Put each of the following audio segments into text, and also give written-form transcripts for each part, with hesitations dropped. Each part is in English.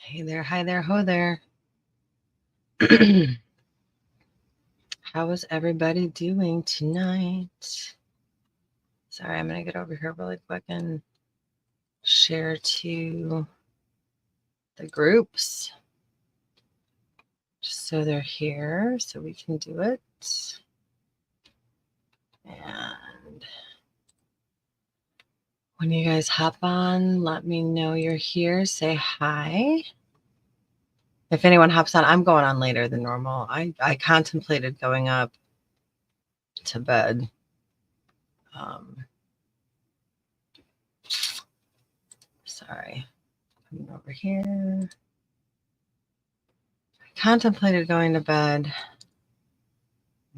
Hey there, hi there, ho there. How is everybody doing tonight? Sorry, I'm going to get over here really quick and share to the groups just so they're here so we can do it. And when you guys hop on, let me know you're here. Say hi. If anyone hops on, I'm going on later than normal. I contemplated going up to bed. Sorry, coming over here. I contemplated going to bed,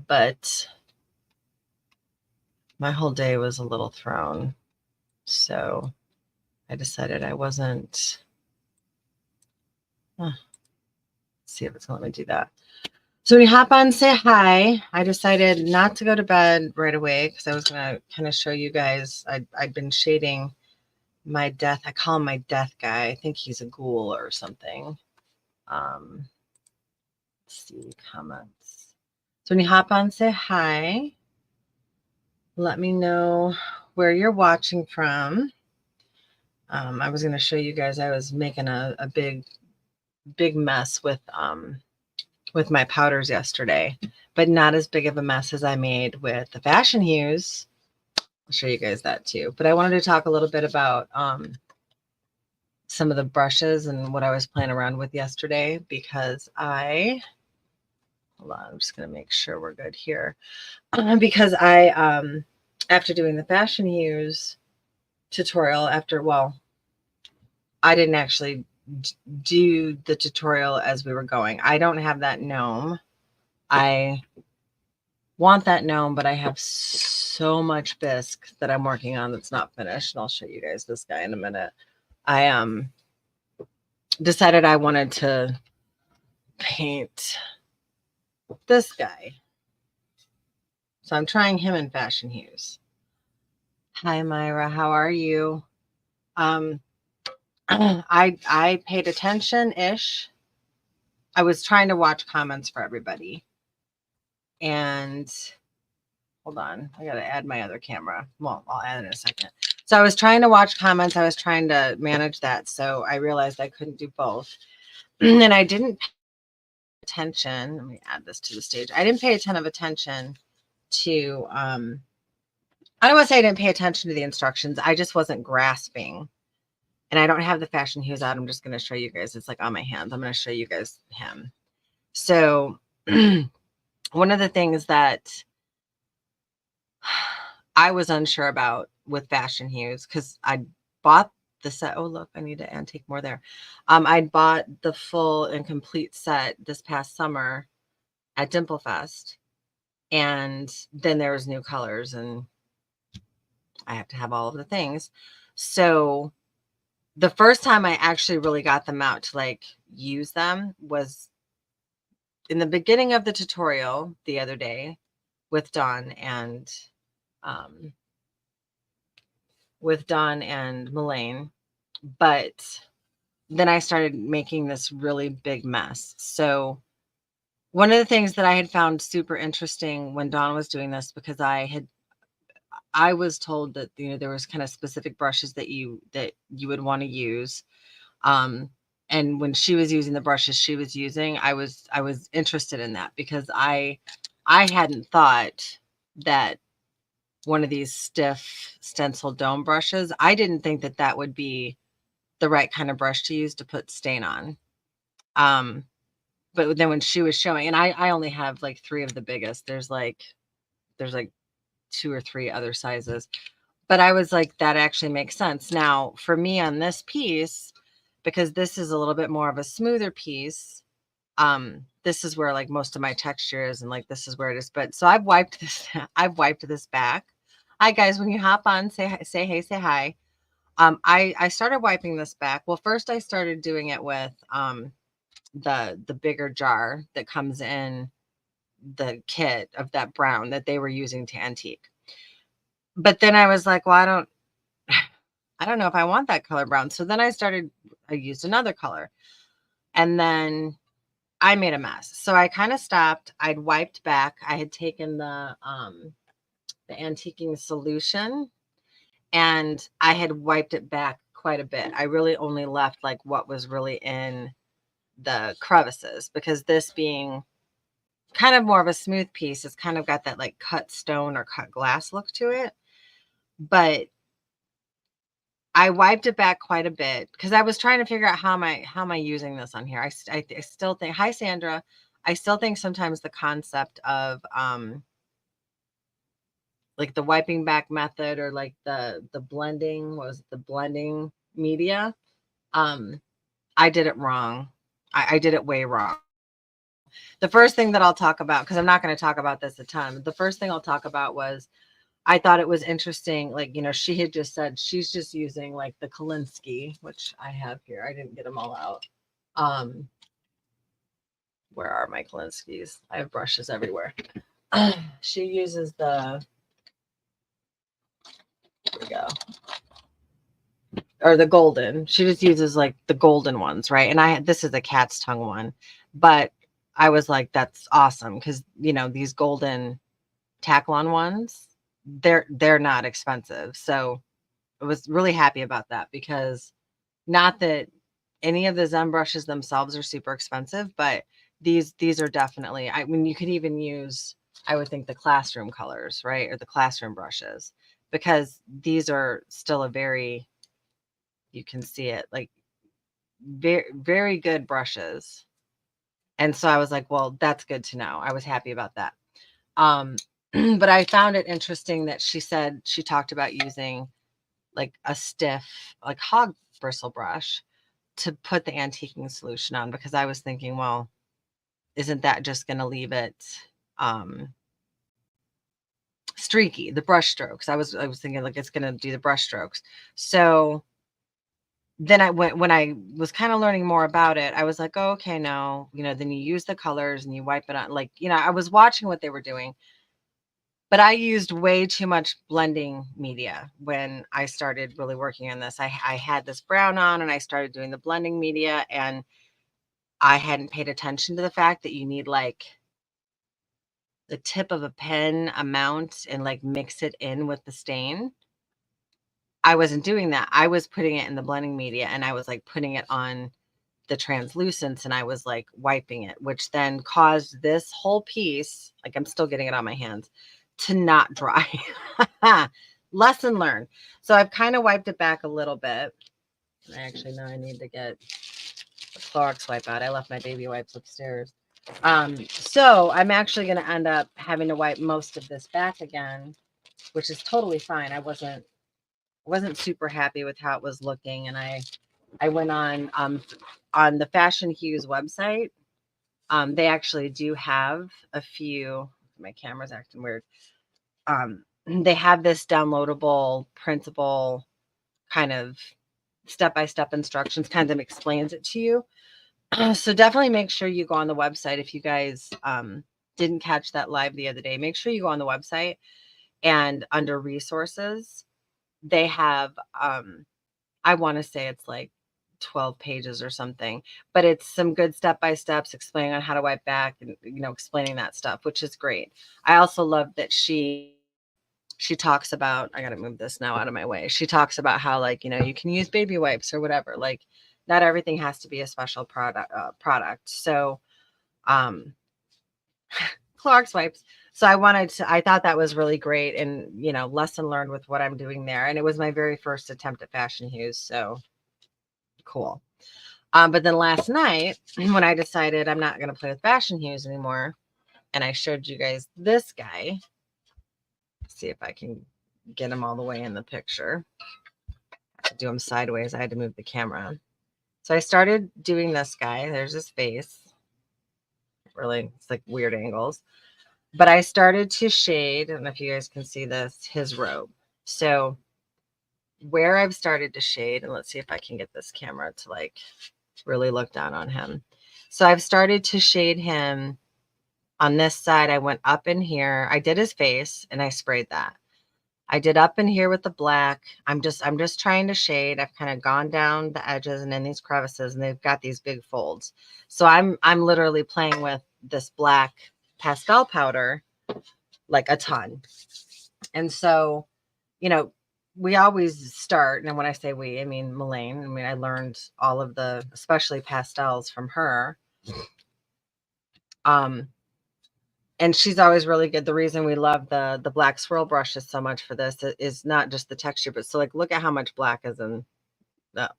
but my whole day was a little thrown. So I decided I wasn't. Let's see if it's going to let me do that. So when you hop on, say hi. I decided not to go to bed right away because I was going to kind of show you guys. I'd been shading my death. I call him my death guy. I think he's a ghoul or something. Let's see, comments. So when you hop on, say hi. Let me know where you're watching from. I was going to show you guys. I was making a big mess with my powders yesterday, but not as big of a mess as I made with the Fashion Hues. I'll show you guys that too. But I wanted to talk a little bit about some of the brushes and what I was playing around with yesterday because hold on, I'm just going to make sure we're good here. Because after doing the Fashion Hues tutorial, I didn't actually do the tutorial as we were going. I don't have that gnome. I want that gnome, but I have so much bisque that I'm working on that's not finished. And I'll show you guys this guy in a minute. I decided I wanted to paint this guy. So I'm trying him in Fashion Hues. Hi Myra, how are you? I paid attention-ish. I was trying to watch comments for everybody. And hold on, I gotta add my other camera. Well, I'll add it in a second. So I was trying to watch comments. I was trying to manage that. So I realized I couldn't do both. And I didn't pay attention. Let me add this to the stage. I didn't pay a ton of attention to, I don't want to say I didn't pay attention to the instructions. I just wasn't grasping. And I don't have the Fashion Hues out. I'm just going to show you guys. It's like on my hands. I'm going to show you guys him. So one of the things that I was unsure about with Fashion Hues, because I bought the set. Oh, look, I need to antique more there. I bought the full and complete set this past summer at Dimple Fest. And then there was new colors and I have to have all of the things. So the first time I actually really got them out to like use them was in the beginning of the tutorial the other day with Dawn and Melaine. But then I started making this really big mess. So one of the things that I had found super interesting when Dawn was doing this, because I was told that, you know, there was kind of specific brushes that you would want to use. And when she was using the brushes she was using, I was interested in that because I hadn't thought that one of these stiff stencil dome brushes, I didn't think that that would be the right kind of brush to use to put stain on. But then when she was showing, and I only have like 3 of the biggest, there's like 2 or 3 other sizes, but I was like, that actually makes sense. Now for me on this piece, because this is a little bit more of a smoother piece, this is where like most of my texture is, and like this is where it is. But so I've wiped this back. Hi guys, when you hop on, say hey, say hi. I started wiping this back. Well, first I started doing it with the bigger jar that comes in the kit of that brown that they were using to antique. But then I was like, well, I don't know if I want that color brown. So then I used another color. And then I made a mess. So I kind of stopped. I'd wiped back. I had taken the antiquing solution and I had wiped it back quite a bit. I really only left like what was really in the crevices, because this being kind of more of a smooth piece, it's kind of got that like cut stone or cut glass look to it. But I wiped it back quite a bit because I was trying to figure out how am I using this on here. I still think, hi Sandra, I still think sometimes the concept of like the wiping back method, or like the blending, was the blending media, I did it wrong. I did it way wrong. The first thing that I'll talk about, because I'm not going to talk about this a ton, the first thing I'll talk about was I thought it was interesting. Like, you know, she had just said she's just using like the Kolinsky, which I have here. I didn't get them all out. Where are my Kolinskys? I have brushes everywhere. She uses the, here we go, or the golden. She just uses like the golden ones, right? And this is a cat's tongue one, but I was like, that's awesome, because you know these golden Taklon ones, they're not expensive. So I was really happy about that, because not that any of the Zen brushes themselves are super expensive, but these are definitely, I mean, you could even use, I would think, the classroom colors, right? Or the classroom brushes, because these are still a very, you can see it, like very, very good brushes. And so I was like, well, that's good to know. I was happy about that. But I found it interesting that she said she talked about using like a stiff, like hog bristle brush to put the antiquing solution on, because I was thinking, well, isn't that just going to leave it streaky, the brush strokes? I was thinking like it's going to do the brush strokes. So then when I was kind of learning more about it, I was like, oh, okay, no, you know, then you use the colors and you wipe it on, like, you know, I was watching what they were doing. But I used way too much blending media when I started really working on this. I had this brown on and I started doing the blending media, and I hadn't paid attention to the fact that you need like the tip of a pen amount and like mix it in with the stain. I wasn't doing that. I was putting it in the blending media and I was like putting it on the translucents and I was like wiping it, which then caused this whole piece, like I'm still getting it on my hands, to not dry. Lesson learned. So I've kind of wiped it back a little bit. Actually, now I need to get the Clorox wipe out. I left my baby wipes upstairs. So I'm actually going to end up having to wipe most of this back again, which is totally fine. I wasn't super happy with how it was looking, and I went on the Fashion Hues website. They actually do have a few. My camera's acting weird. They have this downloadable, printable kind of step-by-step instructions, kind of explains it to you. So definitely make sure you go on the website. If you guys didn't catch that live the other day, make sure you go on the website, and under resources, they have, I want to say it's like 12 pages or something, but it's some good step-by-steps explaining on how to wipe back and, you know, explaining that stuff, which is great. I also love that she talks about, I got to move this now out of my way. She talks about how, like, you know, you can use baby wipes or whatever. Like, not everything has to be a special product. So, Clorox wipes. So I thought that was really great, and, you know, lesson learned with what I'm doing there. And it was my very first attempt at Fashion Hues. So cool. But then last night when I decided I'm not going to play with Fashion Hues anymore, and I showed you guys this guy, see if I can get him all the way in the picture. I have to do him sideways. I had to move the camera. So I started doing this guy. There's his face. Really, it's like weird angles. But I started to shade, I don't know if you guys can see this, his robe. So where I've started to shade, and let's see if I can get this camera to like really look down on him. So I've started to shade him on this side. I went up in here. I did his face and I sprayed that. I did up in here with the black. I'm just trying to shade. I've kind of gone down the edges and in these crevices, and they've got these big folds. So I'm literally playing with this black pastel powder like a ton. And so, you know, we always start, and when I say we, I mean Melaine. I mean, I learned all of the, especially pastels, from her. And she's always really good. The reason we love the black swirl brushes so much for this is not just the texture, but so like look at how much black is in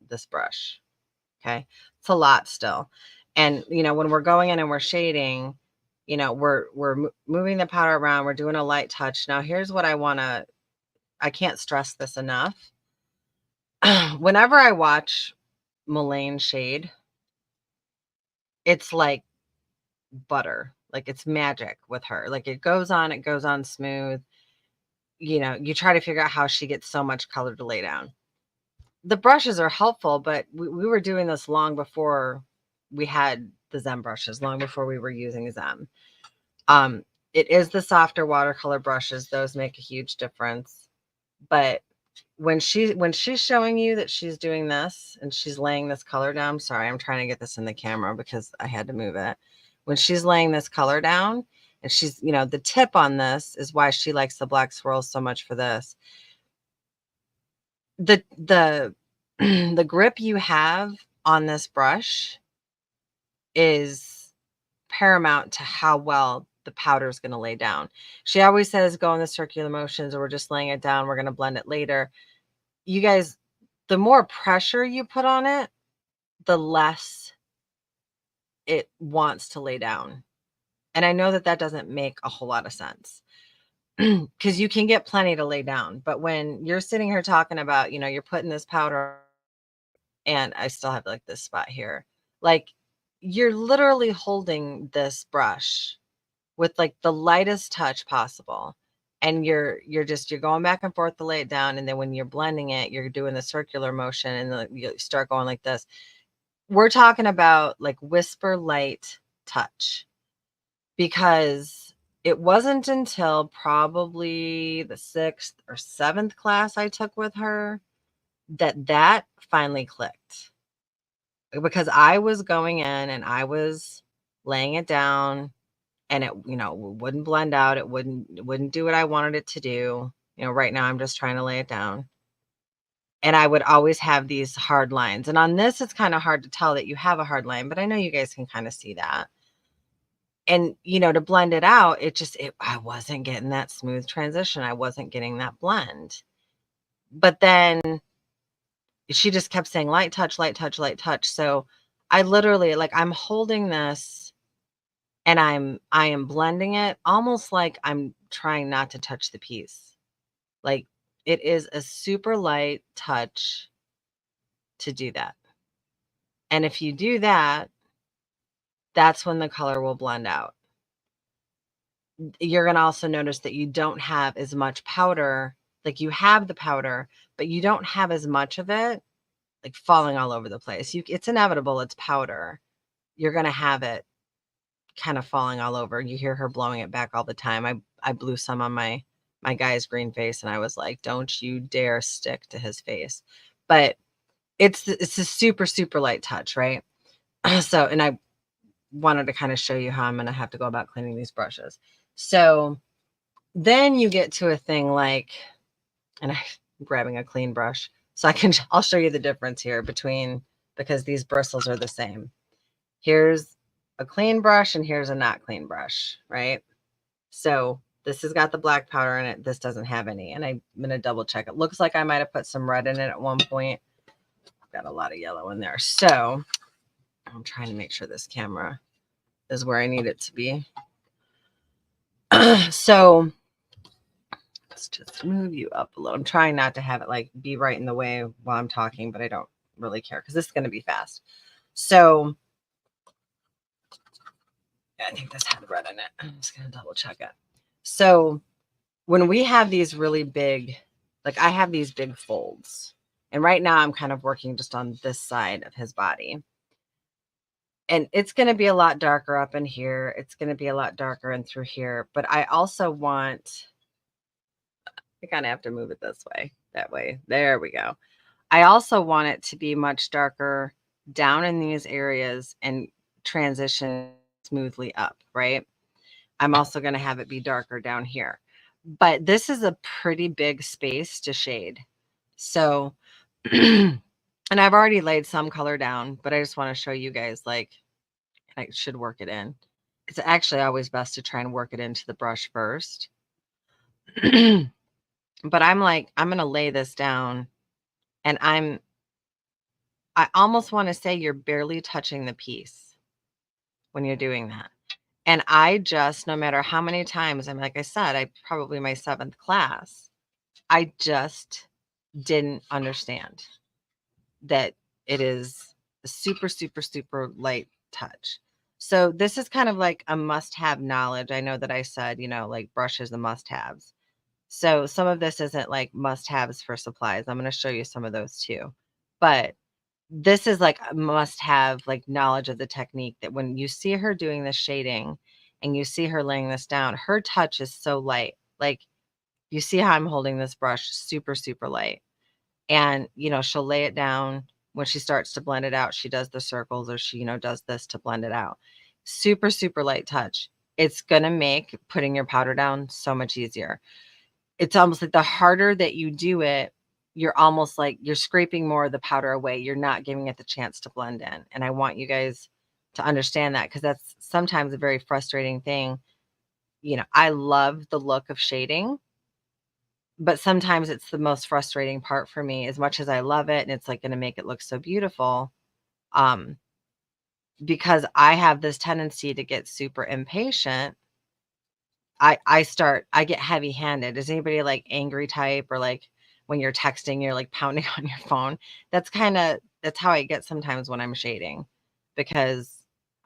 this brush. Okay, it's a lot still. And you know, when we're going in and we're shading, you know, we're moving the powder around. We're doing a light touch. Now here's what I can't stress this enough. Whenever I watch Melaine shade, it's like butter. Like it's magic with her. Like it goes on smooth. You know, you try to figure out how she gets so much color to lay down. The brushes are helpful, but we were doing this long before we had the Zem brushes, long before we were using Zem. It is the softer watercolor brushes. Those make a huge difference. But when she's showing you that she's doing this and she's laying this color down, sorry, I'm trying to get this in the camera because I had to move it. When she's laying this color down, and she's, you know, the tip on this is why she likes the black swirls so much for this. The the grip you have on this brush is paramount to how well the powder is going to lay down. She always says go in the circular motions, or we're just laying it down, we're going to blend it later. You guys, the more pressure you put on it, the less it wants to lay down. And I know that that doesn't make a whole lot of sense because you can get plenty to lay down. But when you're sitting here talking about, you know, you're putting this powder, and I still have like this spot here, like you're literally holding this brush with like the lightest touch possible. And you're going back and forth to lay it down. And then when you're blending it, you're doing the circular motion, and you start going like this. We're talking about like whisper light touch, because it wasn't until probably the 6th or 7th class I took with her that finally clicked, because I was going in and I was laying it down, and it, you know, wouldn't blend out. It wouldn't do what I wanted it to do. You know, right now I'm just trying to lay it down. And I would always have these hard lines. And on this, it's kind of hard to tell that you have a hard line, but I know you guys can kind of see that. And, you know, to blend it out, I wasn't getting that smooth transition. I wasn't getting that blend. But then she just kept saying light touch, light touch, light touch. So I literally, like, I'm holding this and I am blending it almost like I'm trying not to touch the piece. Like it is a super light touch to do that. And if you do that, that's when the color will blend out. You're going to also notice that you don't have as much powder. Like you have the powder, but you don't have as much of it like falling all over the place. It's inevitable. It's powder. You're going to have it kind of falling all over. You hear her blowing it back all the time. I blew some on my guy's green face, and I was like, don't you dare stick to his face. But it's a super, super light touch, right? So, and I wanted to kind of show you how I'm going to have to go about cleaning these brushes. So then you get to a thing like, and I'm grabbing a clean brush so I'll show you the difference here between, because these bristles are the same. Here's a clean brush and here's a not clean brush, right? So this has got the black powder in it. This doesn't have any. And I'm going to double check. It looks like I might have put some red in it at one point. I've got a lot of yellow in there. So I'm trying to make sure this camera is where I need it to be. So let's just move you up a little. I'm trying not to have it like be right in the way while I'm talking, but I don't really care because this is going to be fast. So I think this had red in it. I'm just going to double check it. So when we have these really big, like I have these big folds, and right now I'm kind of working just on this side of his body. And it's going to be a lot darker up in here. It's going to be a lot darker in through here. But I also want I kind of have to move it this way, that way. There we go. I also want it to be much darker down in these areas and transition smoothly up, right? I'm also going to have it be darker down here. But this is a pretty big space to shade. So, and I've already laid some color down, but I just want to show you guys, like, I should work it in. It's actually always best to try and work it into the brush first. But I'm like, I'm going to lay this down, and I almost want to say you're barely touching the piece when you're doing that. And I just, no matter how many times, I'm like I said, I probably my 7th class, I just didn't understand that it is a super, super, super light touch. So this is kind of like a must-have knowledge. I know that I said, like brushes and must-haves. So some of this isn't like must-haves for supplies. I'm going to show you some of those too. But this is like a must-have, like, knowledge of the technique, that when you see her doing the shading and you see her laying this down, her touch is so light. Like, you see how I'm holding this brush, super, super light. And, she'll lay it down. When she starts to blend it out, she does the circles, or she, does this to blend it out. Super, super light touch. It's going to make putting your powder down so much easier. It's almost like the harder that you do it, you're almost like you're scraping more of the powder away. You're not giving it the chance to blend in. And I want you guys to understand that, because that's sometimes a very frustrating thing. I love the look of shading, but sometimes it's the most frustrating part for me, as much as I love it and it's like going to make it look so beautiful. Because I have this tendency to get super impatient. I get heavy handed. Is anybody like angry type, or like when you're texting, you're like pounding on your phone? That's how I get sometimes when I'm shading, because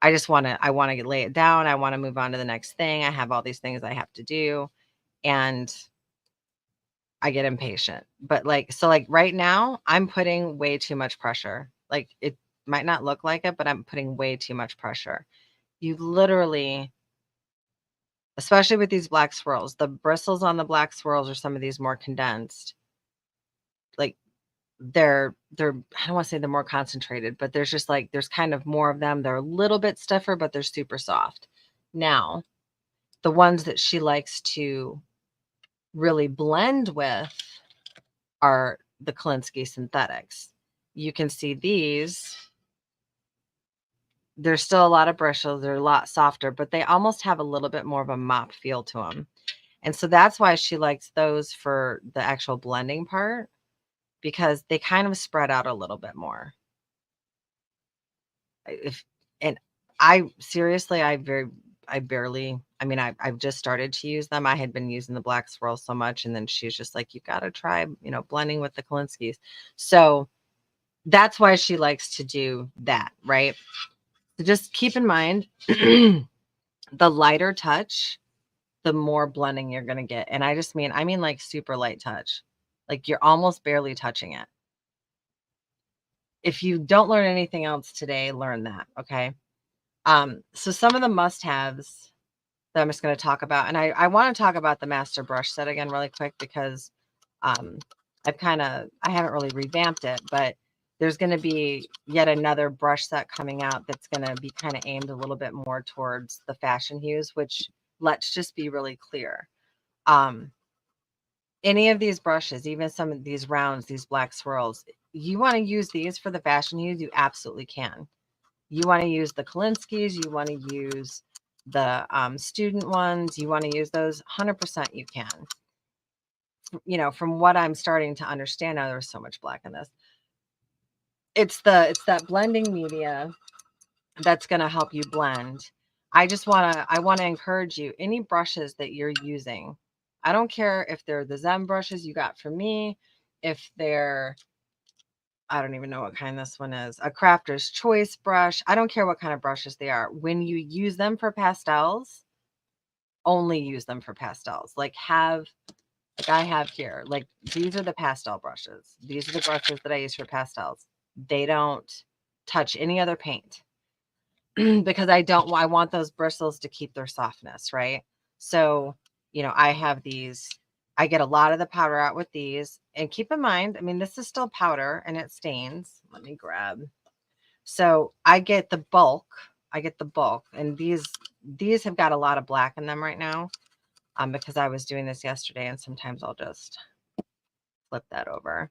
I want to lay it down. I want to move on to the next thing. I have all these things I have to do, and I get impatient. But like right now, I'm putting way too much pressure. Like, it might not look like it, but I'm putting way too much pressure. You literally, especially with these black swirls, the bristles on the black swirls are some of these more condensed. Like, I don't want to say they're more concentrated, but there's kind of more of them. They're a little bit stiffer, but they're super soft. Now, the ones that she likes to really blend with are the Kolinsky synthetics. You can see these. There's still a lot of bristles. They're a lot softer, but they almost have a little bit more of a mop feel to them. And so that's why she likes those for the actual blending part, because they kind of spread out a little bit more. And I seriously, I barely, I mean, I've just started to use them. I had been using the black swirl so much, and then she's just like, you got to try, blending with the Kolinskys. So that's why she likes to do that, right? So just keep in mind, the lighter touch, the more blending you're going to get. And I mean like super light touch. Like, you're almost barely touching it. If you don't learn anything else today, learn that, okay? So some of the must-haves that I'm just going to talk about, and I want to talk about the master brush set again really quick, because I haven't really revamped it, but there's going to be yet another brush set coming out that's going to be kind of aimed a little bit more towards the fashion hues, which, let's just be really clear. Any of these brushes, even some of these rounds, these black swirls, you want to use these for the fashion hues, you absolutely can. You want to use the Kolinskys, you want to use the student ones, you want to use those, 100% you can. From what I'm starting to understand now, there's so much black in this. It's that blending media that's going to help you blend. I want to encourage you, any brushes that you're using, I don't care if they're the Zen brushes you got from me, if they're, I don't even know what kind this one is, a Crafter's Choice brush. I don't care what kind of brushes they are. When you use them for pastels, only use them for pastels. Like I have here, like, these are the pastel brushes. These are the brushes that I use for pastels. They don't touch any other paint. Because I want those bristles to keep their softness, right? So, I have these I get a lot of the powder out with these. And keep in mind, I mean, this is still powder and it stains. Let me grab. So I get the bulk. And these have got a lot of black in them right now. Because I was doing this yesterday, and sometimes I'll just flip that over.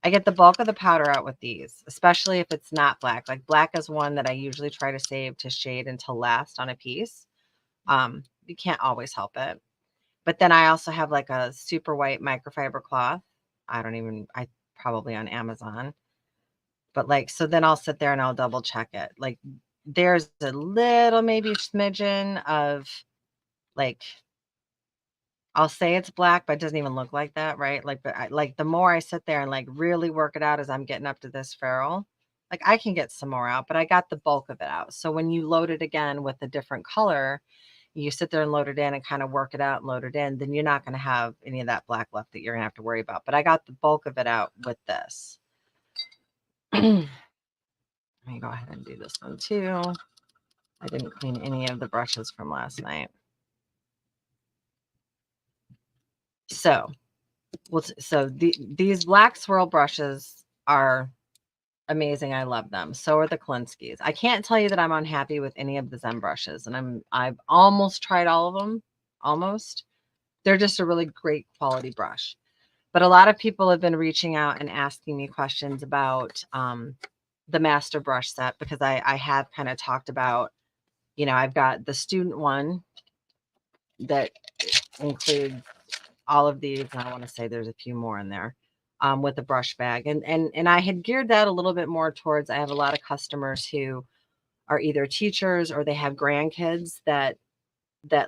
I get the bulk of the powder out with these, especially if it's not black. Like black is one that I usually try to save to shade until last on a piece. You can't always help it. But then I also have like a super white microfiber cloth. I probably on Amazon. But like, so then I'll sit there and I'll double check it. Like there's a little maybe smidgen of like, I'll say it's black, but it doesn't even look like that, right? Like, but like the more I sit there and like really work it out as I'm getting up to this ferrule, like I can get some more out, but I got the bulk of it out. So when you load it again with a different color, you sit there and load it in and kind of work it out and load it in, then you're not going to have any of that black left that you're going to have to worry about. But I got the bulk of it out with this. Let me go ahead and do this one too. I didn't clean any of the brushes from last night. So, these black swirl brushes are amazing. I love them. So are the Kolinsky's. I can't tell you that I'm unhappy with any of the Zen brushes, and I've almost tried all of them. Almost. They're just a really great quality brush. But a lot of people have been reaching out and asking me questions about the master brush set, because I have kind of talked about, you know, I've got the student one that includes all of these. And I want to say there's a few more in there with the brush bag. And I had geared that a little bit more towards, I have a lot of customers who are either teachers or they have grandkids that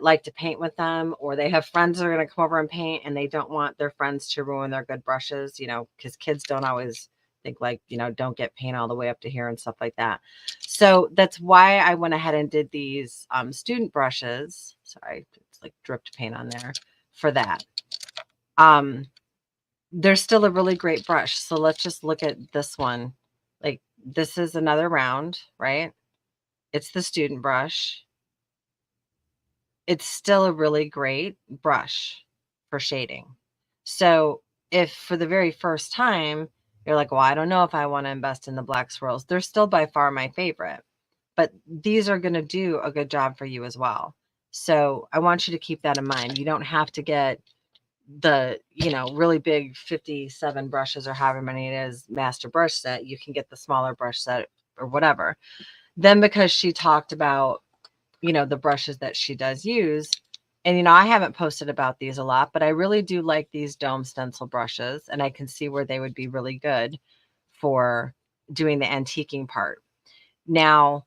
like to paint with them, or they have friends that are going to come over and paint and they don't want their friends to ruin their good brushes, you know, because kids don't always think like, you know, don't get paint all the way up to here and stuff like that. So that's why I went ahead and did these student brushes. Sorry, it's like dripped paint on there for that. They're still a really great brush. So let's just look at this one. Like this is another round, right? It's the student brush. It's still a really great brush for shading. So if for the very first time, you're like, well, I don't know if I want to invest in the black swirls, they're still by far my favorite, but these are going to do a good job for you as well. So I want you to keep that in mind. You don't have to get the, you know, really big 57 brushes or however many it is master brush set. You can get the smaller brush set or whatever. Then because she talked about, you know, the brushes that she does use, and, you know, I haven't posted about these a lot, but I really do like these dome stencil brushes, and I can see where they would be really good for doing the antiquing part. Now,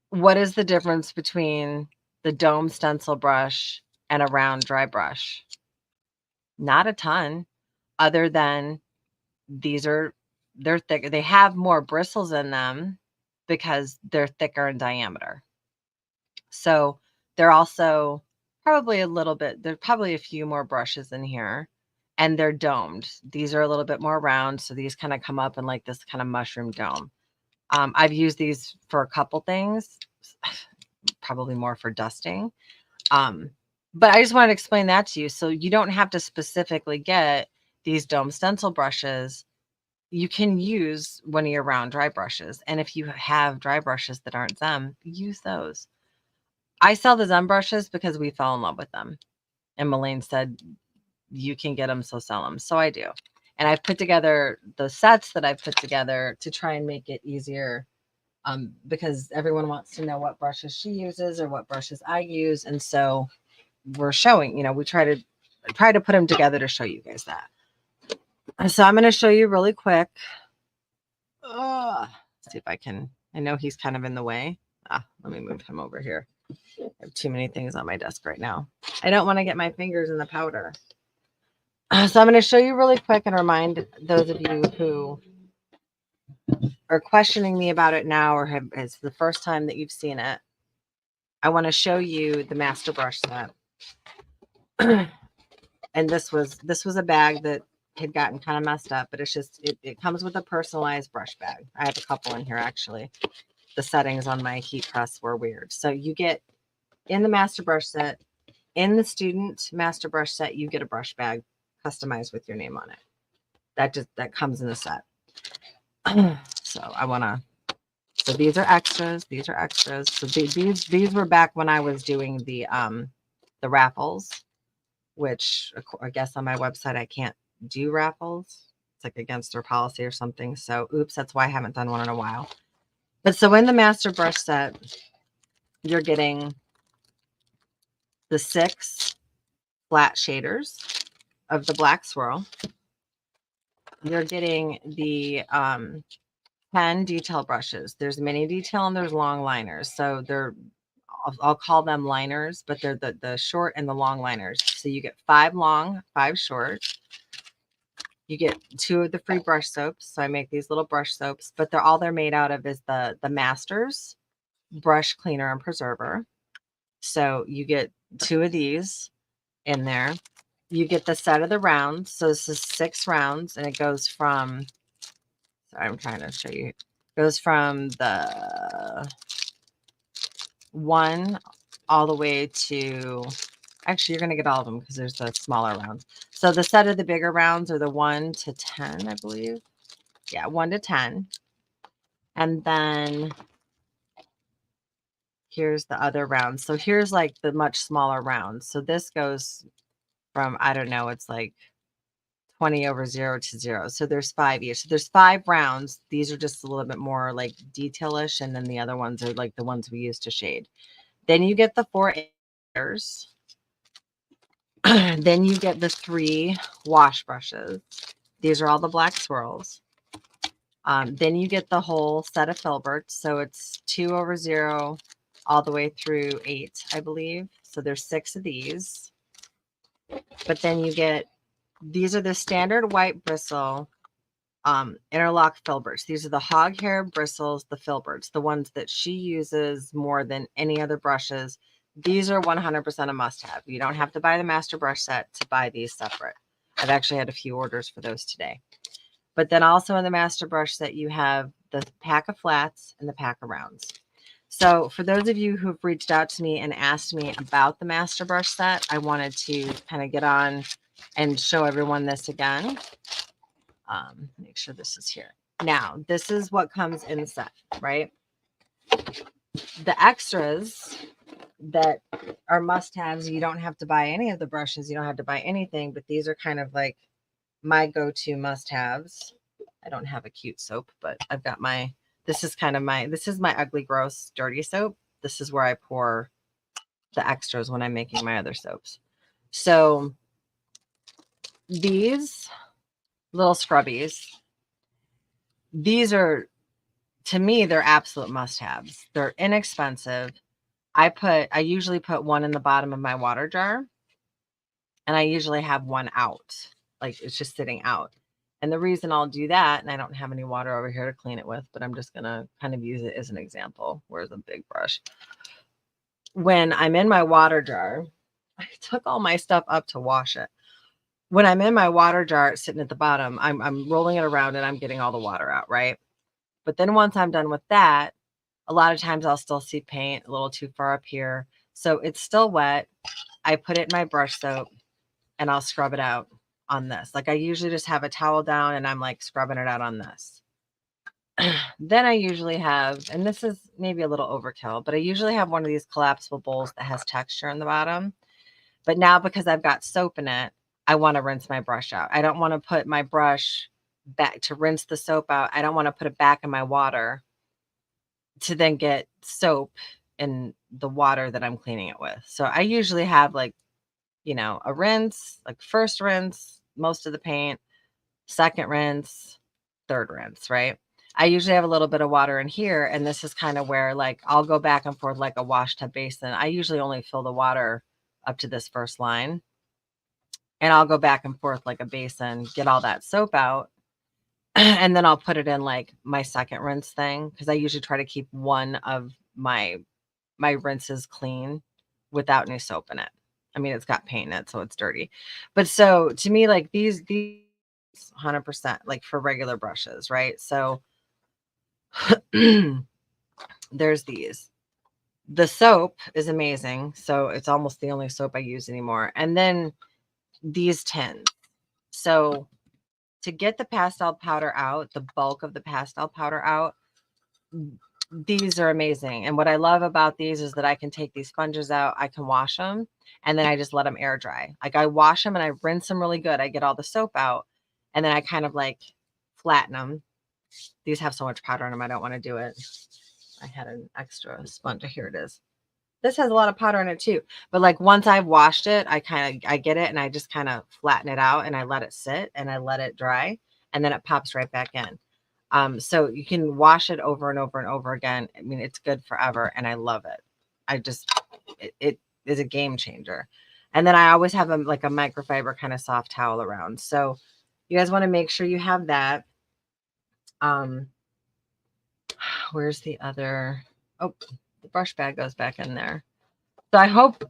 what is the difference between the dome stencil brush and a round dry brush? Not a ton, other than they're thicker. They have more bristles in them because they're thicker in diameter. So they're also probably there's probably a few more brushes in here, and they're domed. These are a little bit more round. So these kind of come up in like this kind of mushroom dome. I've used these for a couple things, probably more for dusting. But I just wanted to explain that to you. So you don't have to specifically get these dome stencil brushes. You can use one of your round dry brushes. And if you have dry brushes that aren't them, use those. I sell the Zen brushes because we fell in love with them. And Melaine said, you can get them, so sell them. So I do. And I've put together the sets that I've put together to try and make it easier, because everyone wants to know what brushes she uses or what brushes I use. And so we're showing, you know, we try to put them together to show you guys that. So I'm going to show you really quick. See if I can, I know he's kind of in the way. Let me move him over here. I have too many things on my desk right now. I don't want to get my fingers in the powder. So I'm going to show you really quick and remind those of you who are questioning me about it now, or it's the first time that you've seen it. I want to show you the master brush set. And this was a bag that had gotten kind of messed up, but it's just, it comes with a personalized brush bag. I have a couple in here, actually. The settings on my heat press were weird. So you get in the master brush set in the student master brush set, you get a brush bag customized with your name on it. That comes in the set. So I want to, so these are extras. These are extras. So these were back when I was doing the raffles, which I guess on my website, I can't do raffles. It's like against their policy or something. So oops, that's why I haven't done one in a while. But so in the master brush set, you're getting the 6 flat shaders of the black swirl. You're getting the 10 detail brushes. There's mini detail and there's long liners. So I'll call them liners, but they're the short and the long liners. So you get 5 long, 5 short. You get 2 of the free brush soaps. So I make these little brush soaps, but they're made out of is the Masters brush cleaner and preserver. So you get 2 of these in there. You get the set of the rounds. So this is 6 rounds, and it goes from, sorry, I'm trying to show you. It goes from the 1 all the way to, actually, you're going to get all of them because there's the smaller rounds. So the set of the bigger rounds are the 1 to 10, I believe. Yeah, 1 to 10. And then here's the other rounds. So here's like the much smaller rounds. So this goes from, I don't know, it's like 20 over 0 to 0. So there's 5 each. So there's 5 rounds. These are just a little bit more like detailish. And then the other ones are like the ones we use to shade. Then you get the 4 layers. Then you get the 3 wash brushes. These are all the black swirls. Then you get the whole set of filberts. So it's 2 over 0 all the way through 8, I believe. So there's 6 of these. But then you get, these are the standard white bristle interlock filberts. These are the hog hair bristles, the filberts, the ones that she uses more than any other brushes. These are 100% a must-have. You don't have to buy the master brush set to buy these separate. I've actually had a few orders for those today. But then also in the master brush set, you have the pack of flats and the pack of rounds. So for those of you who've reached out to me and asked me about the master brush set, I wanted to kind of get on and show everyone this again. Make sure this is here. Now, this is what comes in the set, right? The extras that are must-haves, you don't have to buy any of the brushes. You don't have to buy anything, but these are kind of like my go-to must-haves. I don't have a cute soap, but I've got my, this is my ugly, gross, dirty soap. This is where I pour the extras when I'm making my other soaps. So these little scrubbies, these are, to me, they're absolute must-haves. They're inexpensive. I usually put one in the bottom of my water jar, and I usually have one out, like it's just sitting out. And the reason I'll do that, and I don't have any water over here to clean it with, but I'm just going to kind of use it as an example. Where's a big brush? When I'm in my water jar, I took all my stuff up to wash it. When I'm in my water jar sitting at the bottom, I'm rolling it around and I'm getting all the water out, right? But then once I'm done with that, a lot of times I'll still see paint a little too far up here. So it's still wet. I put it in my brush soap and I'll scrub it out on this. Like I usually just have a towel down and I'm like scrubbing it out on this. Then I usually have, and this is maybe a little overkill, but I usually have one of these collapsible bowls that has texture in the bottom. But now because I've got soap in it, I want to rinse my brush out. I don't want to put my brush back to rinse the soap out. I don't want to put it back in my water to then get soap in the water that I'm cleaning it with. So I usually have like, you know, a rinse, like first rinse, most of the paint, second rinse, third rinse, right? I usually have a little bit of water in here, and this is kind of where like I'll go back and forth like a wash tub basin. I usually only fill the water up to this first line, and I'll go back and forth like a basin, get all that soap out, and then I'll put it in like my second rinse thing because I usually try to keep one of my rinses clean without any soap in it. I mean, it's got paint in it, so it's dirty. But so to me, like these 100% like for regular brushes, right? So there's these. The soap is amazing. So it's almost the only soap I use anymore. And then these tins. So to get the pastel powder out, the bulk of the pastel powder out, these are amazing. And what I love about these is that I can take these sponges out, I can wash them, and then I just let them air dry. Like I wash them and I rinse them really good. I get all the soap out, and then I kind of like flatten them. These have so much powder in them, I don't want to do it. I had an extra sponge. Here it is. This has a lot of powder in it too. But like once I've washed it, I get it and I just kind of flatten it out and I let it sit and I let it dry and then it pops right back in. So you can wash it over and over and over again. I mean, it's good forever and I love it. It is a game changer. And then I always have like a microfiber kind of soft towel around. So you guys want to make sure you have that. Where's the other? Oh, the brush bag goes back in there. So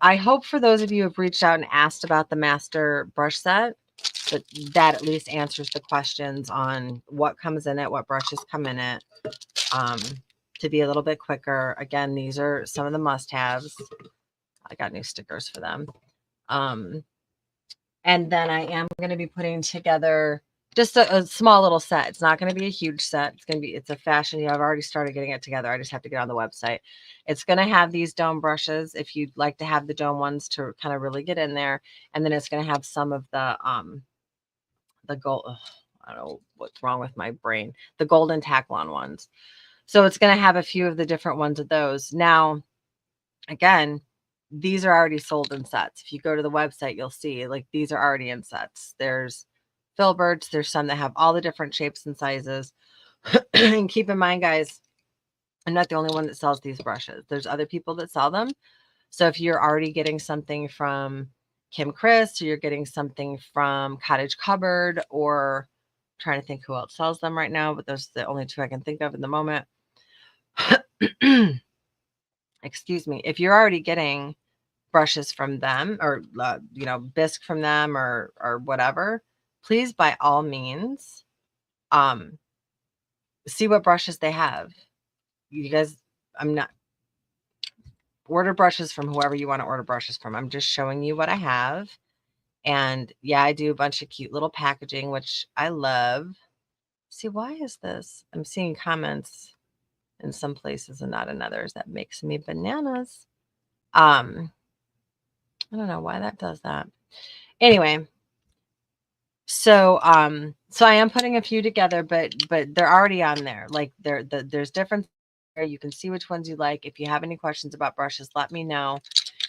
I hope for those of you who have reached out and asked about the master brush set, that at least answers the questions on what comes in it, what brushes come in it, to be a little bit quicker. Again, these are some of the must-haves. I got new stickers for them. And then I am going to be putting together just a small little set. It's not going to be a huge set. It's a fashion. I've already started getting it together. I just have to get on the website. It's going to have these dome brushes if you'd like to have the dome ones to kind of really get in there. And then it's going to have some of the gold. I don't know what's wrong with my brain. The golden Taklon ones. So it's going to have a few of the different ones of those. Now, again, these are already sold in sets. If you go to the website, you'll see like these are already in sets. There's filberts. There's some that have all the different shapes and sizes. And keep in mind, guys, I'm not the only one that sells these brushes. There's other people that sell them. So if you're already getting something from Kim Chris, or you're getting something from Cottage Cupboard, or I'm trying to think who else sells them right now, but those are the only two I can think of in the moment. Excuse me. If you're already getting brushes from them or bisque from them or whatever, please by all means see what brushes they have. You guys, I'm not order brushes from whoever you want to order brushes from. I'm just showing you what I have. And yeah, I do a bunch of cute little packaging, which I love. See, why is this? I'm seeing comments in some places and not in others. That makes me bananas. I don't know why that does that. Anyway, so so I am putting a few together, but they're already on there. Like there's different there. You can see which ones you like. If you have any questions about brushes, let me know.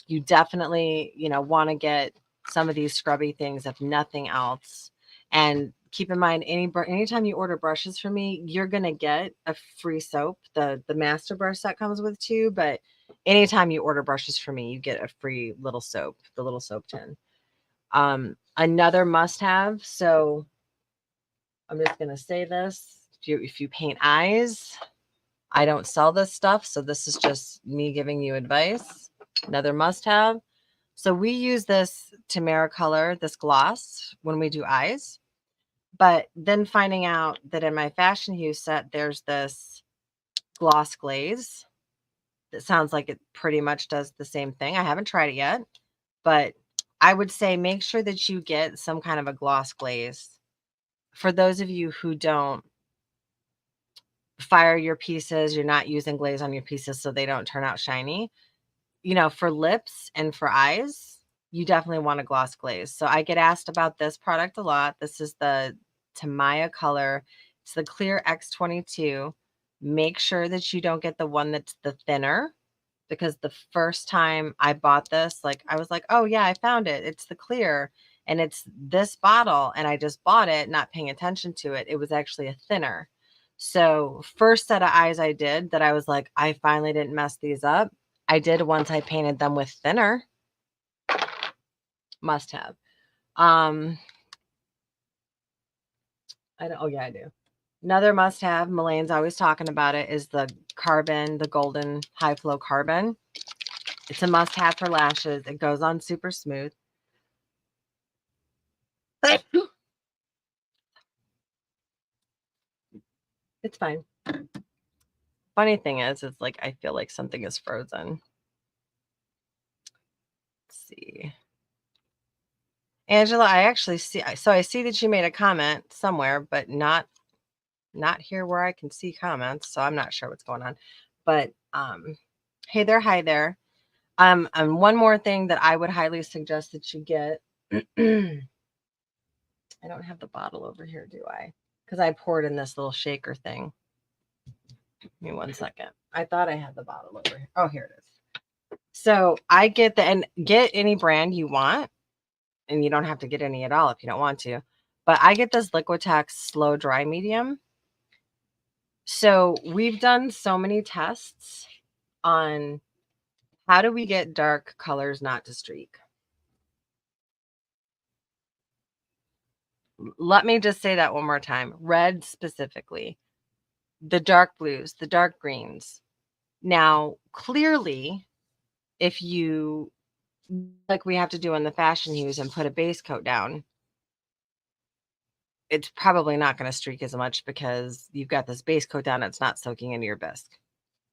You definitely, want to get some of these scrubby things, if nothing else. And keep in mind, anytime you order brushes from me, you're gonna get a free soap. The master brush set comes with two, but anytime you order brushes from me, you get a free little soap, the little soap tin. Another must-have. So I'm just gonna say this: if you paint eyes, I don't sell this stuff, so this is just me giving you advice. Another must-have. So we use this Tamara this gloss, when we do eyes. But then finding out that in my Fashion Hue set, there's this gloss glaze. That sounds like it pretty much does the same thing. I haven't tried it yet, but I would say make sure that you get some kind of a gloss glaze. For those of you who don't fire your pieces, you're not using glaze on your pieces so they don't turn out shiny. For lips and for eyes, you definitely want a gloss glaze. So I get asked about this product a lot. This is the Tamaya color. It's the Clear X22. Make sure that you don't get the one that's the thinner, because the first time I bought this, like I was like, oh yeah, I found it. It's the clear and it's this bottle. And I just bought it, not paying attention to it. It was actually a thinner. So first set of eyes I did that I was like, I finally didn't mess these up. I did once I painted them with thinner. Must have. Oh yeah, I do. Another must have, Melane's always talking about it, is the Carbon, the Golden High Flow Carbon. It's a must have for lashes. It goes on super smooth. It's fine. Funny thing is, it's like I feel like something is frozen. see. Angela, I actually see, so I see that you made a comment somewhere, but not here where I can see comments. So I'm not sure what's going on, but, hey there, hi there. And one more thing that I would highly suggest that you get. I don't have the bottle over here, do I? Because I poured in this little shaker thing. Give me 1 second. I thought I had the bottle over here. Oh, here it is. So I get and get any brand you want, and you don't have to get any at all if you don't want to. But I get this Liquitex Slow Dry Medium. So we've done so many tests on how do we get dark colors not to streak. Let me just say that one more time. Red specifically, the dark blues, the dark greens. Now, clearly, if you, like we have to do on the fashion hues and put a base coat down, it's probably not going to streak as much because you've got this base coat down. It's not soaking into your bisque.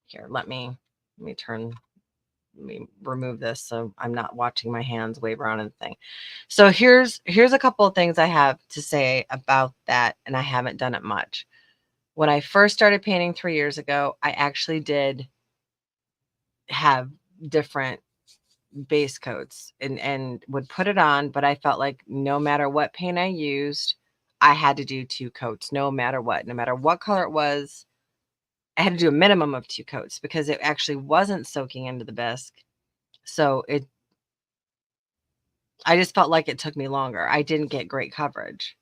Here, let me remove this so I'm not watching my hands wave around and thing. So here's a couple of things I have to say about that, and I haven't done it much. When I first started painting 3 years ago, I actually did have different base coats and would put it on, but I felt like no matter what paint I used, I had to do 2 coats, no matter what color it was. I had to do a minimum of 2 coats because it actually wasn't soaking into the bisque. So I just felt like it took me longer. I didn't get great coverage.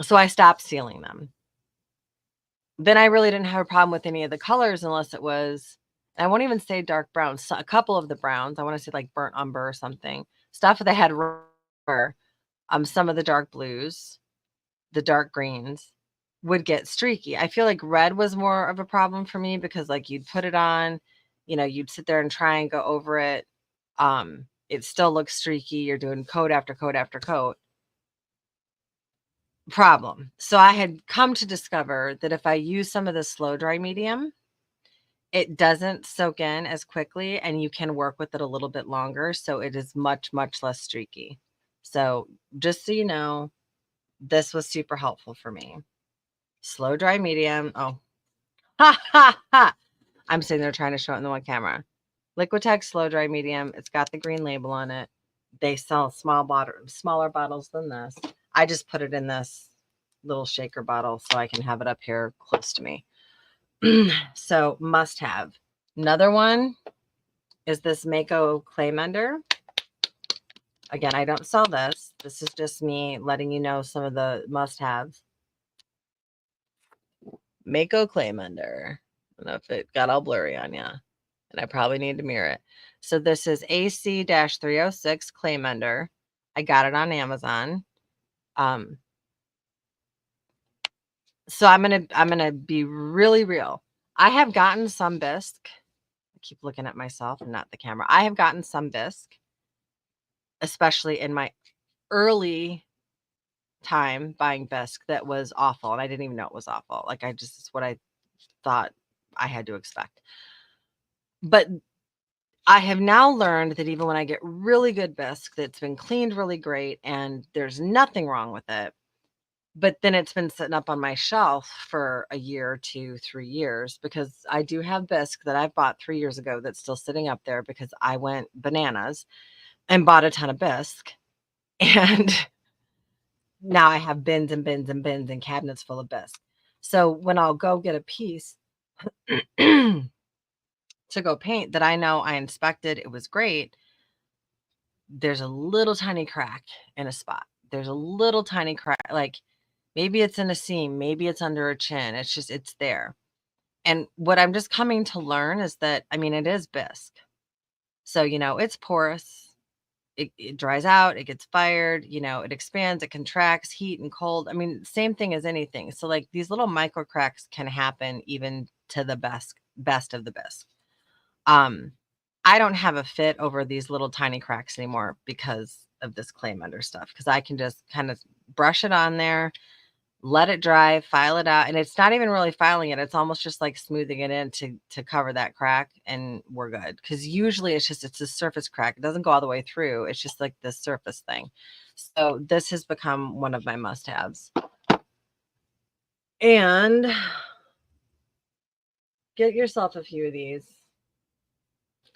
So I stopped sealing them. Then I really didn't have a problem with any of the colors unless it was, I won't even say dark browns. So a couple of the browns, I want to say like burnt umber or something. Stuff that had some of the dark blues, the dark greens would get streaky. I feel like red was more of a problem for me because like you'd put it on, you'd sit there and try and go over it. It still looks streaky. You're doing coat after coat after coat. Problem. So I had come to discover that if I use some of the slow dry medium, it doesn't soak in as quickly and you can work with it a little bit longer. So it is much, much less streaky. So just so you know, this was super helpful for me. Slow dry medium. Oh, ha, ha, ha. I'm sitting there trying to show it in the one camera. Liquitex Slow Dry Medium. It's got the green label on it. They sell smaller bottles than this. I just put it in this little shaker bottle so I can have it up here close to me. So must have. Another one is this Mako Clay Mender. Again, I don't sell this. This is just me letting you know some of the must-haves. Mako Clay Mender. I don't know if it got all blurry on you. And I probably need to mirror it. So this is AC-306 Clay Mender. I got it on Amazon. So I'm gonna be really real. I have gotten some bisque. I keep looking at myself and not the camera. I have gotten some bisque, especially in my early time buying bisque, that was awful, and I didn't even know it was awful. Like it's what I thought I had to expect. But I have now learned that even when I get really good bisque that's been cleaned really great and there's nothing wrong with it, but then it's been sitting up on my shelf for a year, 2, 3 years, because I do have bisque that I've bought 3 years ago that's still sitting up there because I went bananas and bought a ton of bisque. And now I have bins and bins and bins and cabinets full of bisque. So when I'll go get a piece to go paint that I know I inspected, it was great, there's a little tiny crack in a spot. There's a little tiny crack, like maybe it's in a seam, maybe it's under a chin. It's there. And what I'm just coming to learn is that, I mean, it is bisque. So, it's porous. It dries out, it gets fired, it expands, it contracts, heat and cold. I mean, same thing as anything. So like these little micro cracks can happen even to the best of the bisque. I don't have a fit over these little tiny cracks anymore because of this Clay Mender stuff, because I can just kind of brush it on there, let it dry, file it out. And it's not even really filing it. It's almost just like smoothing it in to cover that crack, and we're good. Because usually it's a surface crack. It doesn't go all the way through. It's just like this surface thing. So this has become one of my must-haves. And get yourself a few of these.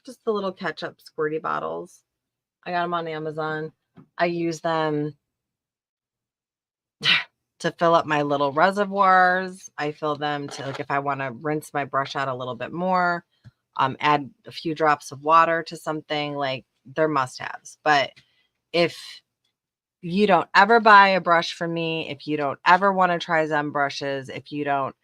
Just the little ketchup squirty bottles. I got them on Amazon. I use them to fill up my little reservoirs. I fill them to, like, if I want to rinse my brush out a little bit more, add a few drops of water to something. Like, they're must-haves. But if you don't ever buy a brush from me, if you don't ever want to try Zen brushes, if you don't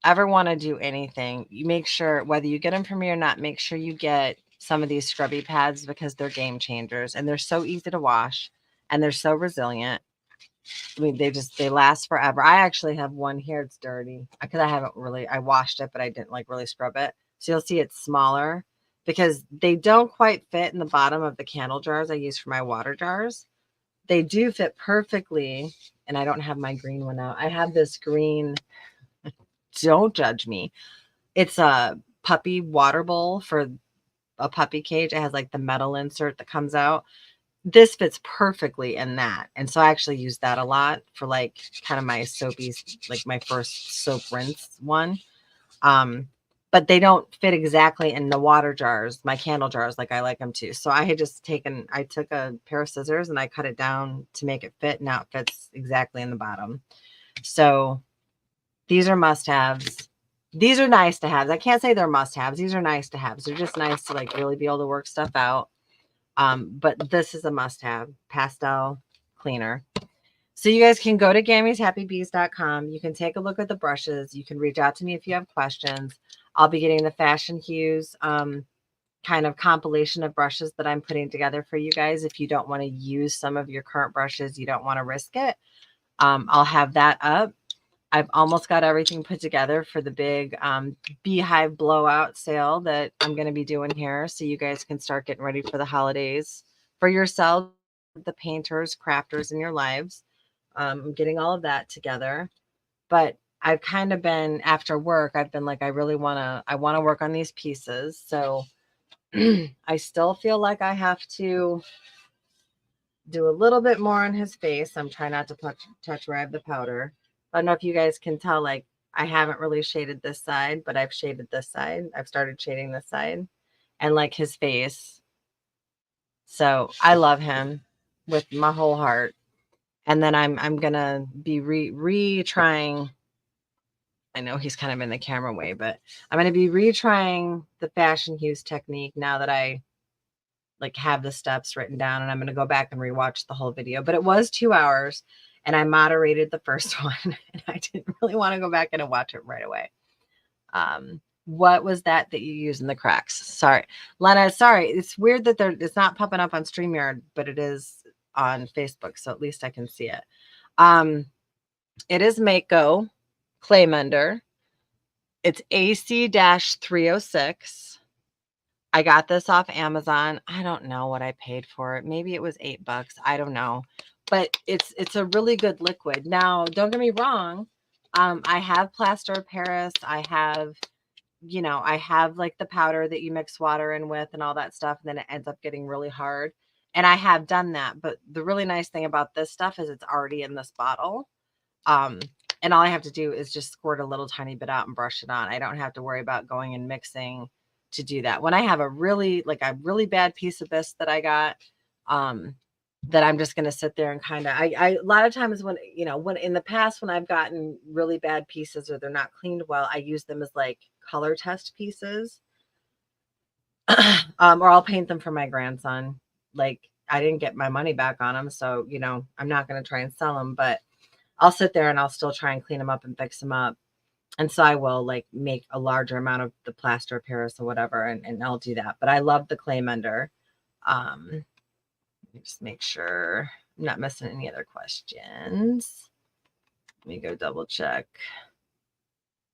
ever want to do anything, you make sure, whether you get them from me or not, make sure you get some of these scrubby pads, because they're game changers and they're so easy to wash and they're so resilient. I mean, they last forever. I actually have one here. It's dirty because I washed it, but I didn't like really scrub it. So you'll see it's smaller because they don't quite fit in the bottom of the candle jars I use for my water jars. They do fit perfectly. And I don't have my green one out. I have this green, don't judge me. It's a puppy water bowl for a puppy cage. It has like the metal insert that comes out. This fits perfectly in that. And so I actually use that a lot for like kind of my soapy, like my first soap rinse one. But they don't fit exactly in the water jars, my candle jars, like I like them to. So I took a pair of scissors and I cut it down to make it fit. Now it fits exactly in the bottom. So these are must-haves. These are nice to have. I can't say they're must-haves. These are nice to have. They're just nice to like really be able to work stuff out. But this is a must-have, pastel cleaner. So you guys can go to Gammy'sHappyBees.com. You can take a look at the brushes. You can reach out to me if you have questions. I'll be getting the Fashion Hues kind of compilation of brushes that I'm putting together for you guys. If you don't want to use some of your current brushes, you don't want to risk it, I'll have that up. I've almost got everything put together for the big Beehive blowout sale that I'm going to be doing here. So you guys can start getting ready for the holidays for yourselves, the painters, crafters in your lives. I'm getting all of that together. But I've kind of been, after work, I've been like, I want to work on these pieces. So I still feel like I have to do a little bit more on his face. I'm trying not to touch where I have the powder. I don't know if you guys can tell, like, I haven't really shaded this side, but I've shaded this side. I've started shading this side and like his face. So I love him with my whole heart. And then I'm gonna be retrying. I know he's kind of in the camera way, but I'm gonna be retrying the Fashion Hues technique now that I like have the steps written down, and I'm going to go back and rewatch the whole video. But it was 2 hours and I moderated the first one and I didn't really want to go back in and watch it right away. What was that you use in the cracks? Sorry, Lena, sorry. It's weird that it's not popping up on StreamYard, but it is on Facebook. So at least I can see it. It is Mako Clay Mender. It's AC-306. I got this off Amazon. I don't know what I paid for it. Maybe it was $8. I don't know. But it's a really good liquid. Now, don't get me wrong. I have plaster of Paris. I have like the powder that you mix water in with and all that stuff. And then it ends up getting really hard. And I have done that. But the really nice thing about this stuff is it's already in this bottle. And all I have to do is just squirt a little tiny bit out and brush it on. I don't have to worry about going and mixing to do that. When I have a really bad piece of this that I got, that I'm just going to sit there and kind of, a lot of times when in the past, when I've gotten really bad pieces or they're not cleaned well, I use them as like color test pieces. Or I'll paint them for my grandson. Like, I didn't get my money back on them. So, I'm not going to try and sell them, but I'll sit there and I'll still try and clean them up and fix them up. And so I will like make a larger amount of the plaster of Paris or whatever, and I'll do that. But I love the Clay Mender. Let me just make sure I'm not missing any other questions. Let me go double check.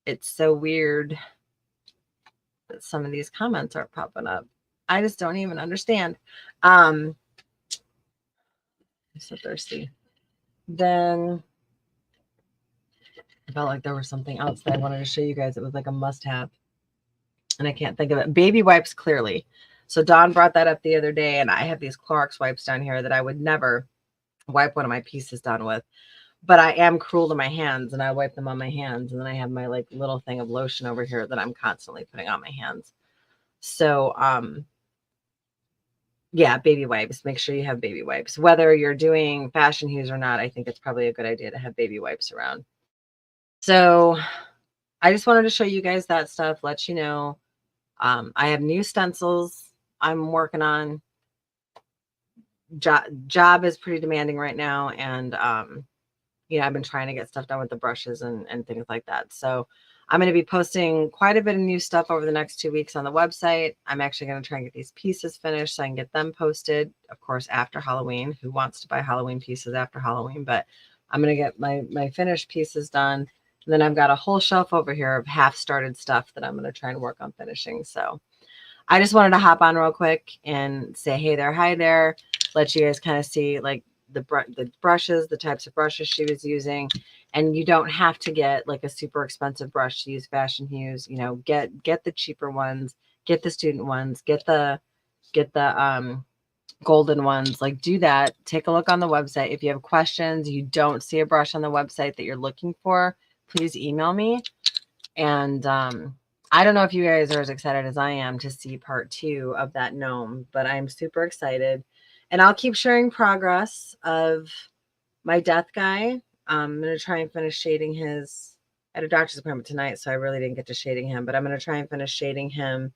It's so weird that some of these comments aren't popping up. I just don't even understand. I'm so thirsty. Then I felt like there was something else that I wanted to show you guys. It was like a must-have, and I can't think of it. Baby wipes, clearly. So Dawn brought that up the other day, and I have these Clorox wipes down here that I would never wipe one of my pieces down with. But I am cruel to my hands, and I wipe them on my hands. And then I have my like little thing of lotion over here that I'm constantly putting on my hands. So, yeah, baby wipes. Make sure you have baby wipes. Whether you're doing fashion hues or not, I think it's probably a good idea to have baby wipes around. So I just wanted to show you guys that stuff, let you know. I have new stencils I'm working on. Job is pretty demanding right now. And, I've been trying to get stuff done with the brushes and things like that. So I'm going to be posting quite a bit of new stuff over the next 2 weeks on the website. I'm actually going to try and get these pieces finished so I can get them posted, of course, after Halloween. Who wants to buy Halloween pieces after Halloween? But I'm going to get my finished pieces done. And then I've got a whole shelf over here of half started stuff that I'm going to try and work on finishing. So I just wanted to hop on real quick and say, hey there, hi there. Let you guys kind of see like the brushes, the types of brushes she was using. And you don't have to get like a super expensive brush to use fashion hues. Get the cheaper ones, get the student ones, get the golden ones. Like, do that. Take a look on the website. If you have questions, you don't see a brush on the website that you're looking for, please email me. And I don't know if you guys are as excited as I am to see part 2 of that gnome, but I'm super excited. And I'll keep sharing progress of my death guy. I'm going to try and finish shading his. I had a doctor's appointment tonight, so I really didn't get to shading him, but I'm going to try and finish shading him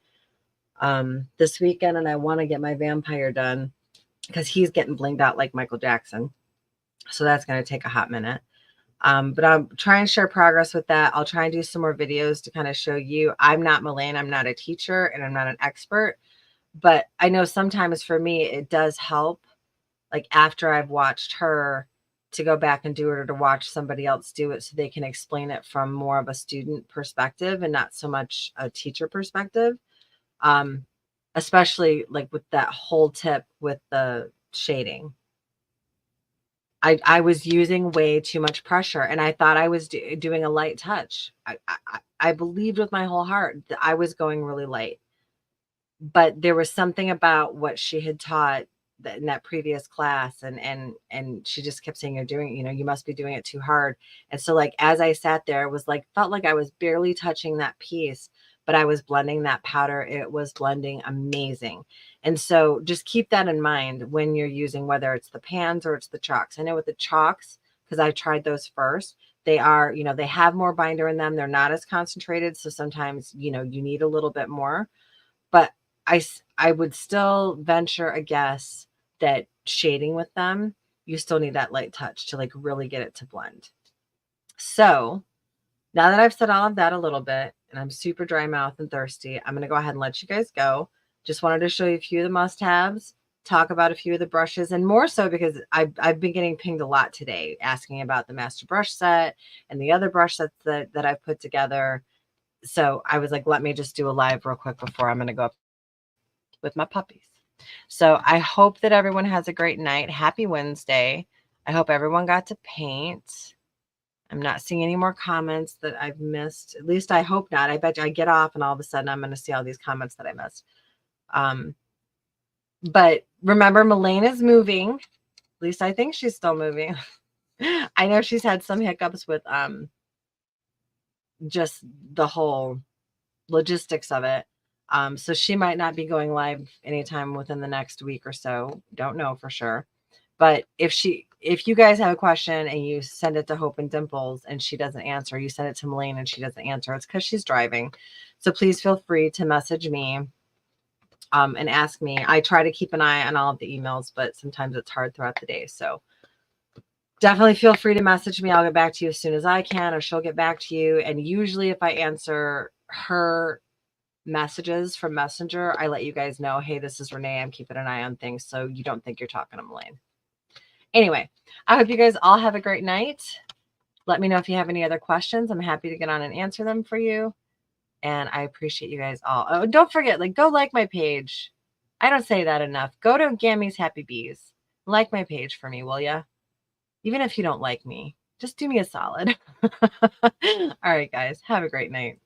this weekend. And I want to get my vampire done because he's getting blinged out like Michael Jackson. So that's going to take a hot minute. But I'll try and share progress with that. I'll try and do some more videos to kind of show you. I'm not Melaine. I'm not a teacher and I'm not an expert, but I know sometimes for me, it does help. Like after I've watched her to go back and do it or to watch somebody else do it so they can explain it from more of a student perspective and not so much a teacher perspective. Especially like with that whole tip with the shading. I was using way too much pressure and I thought I was doing a light touch. I believed with my whole heart that I was going really light, but there was something about what she had taught in that previous class. And she just kept saying, you're doing, you must be doing it too hard. And so like, as I sat there, it was like, felt like I was barely touching that piece, but I was blending that powder. It was blending amazing. And so just keep that in mind when you're using, whether it's the pans or it's the chalks. I know with the chalks, because I tried those first, they are, they have more binder in them. They're not as concentrated. So sometimes, you need a little bit more, but I would still venture a guess that shading with them, you still need that light touch to like really get it to blend. So now that I've said all of that a little bit and I'm super dry mouth and thirsty, I'm going to go ahead and let you guys go. Just wanted to show you a few of the must-haves, talk about a few of the brushes, and more so because I've been getting pinged a lot today asking about the master brush set and the other brush sets that I've put together. So I was like, let me just do a live real quick before I'm going to go up with my puppies. So I hope that everyone has a great night. Happy Wednesday. I hope everyone got to paint. I'm not seeing any more comments that I've missed. At least I hope not. I bet you I get off and all of a sudden I'm going to see all these comments that I missed. But remember, Melaine is moving. At least I think she's still moving. I know she's had some hiccups with just the whole logistics of it. So she might not be going live anytime within the next week or so. Don't know for sure. But if you guys have a question and you send it to Hope and Dimples and she doesn't answer, you send it to Melaine and she doesn't answer, it's because she's driving. So please feel free to message me and ask me. I try to keep an eye on all of the emails, but sometimes it's hard throughout the day. So definitely feel free to message me. I'll get back to you as soon as I can, or she'll get back to you. And usually if I answer her messages from Messenger, I let you guys know, hey, this is Renee. I'm keeping an eye on things, so you don't think you're talking to Melaine. Anyway, I hope you guys all have a great night. Let me know if you have any other questions. I'm happy to get on and answer them for you. And I appreciate you guys all. Oh, don't forget, go like my page. I don't say that enough. Go to Gammy's Happy Bees. Like my page for me, will ya? Even if you don't like me, Just do me a solid. All right, guys. Have a great night.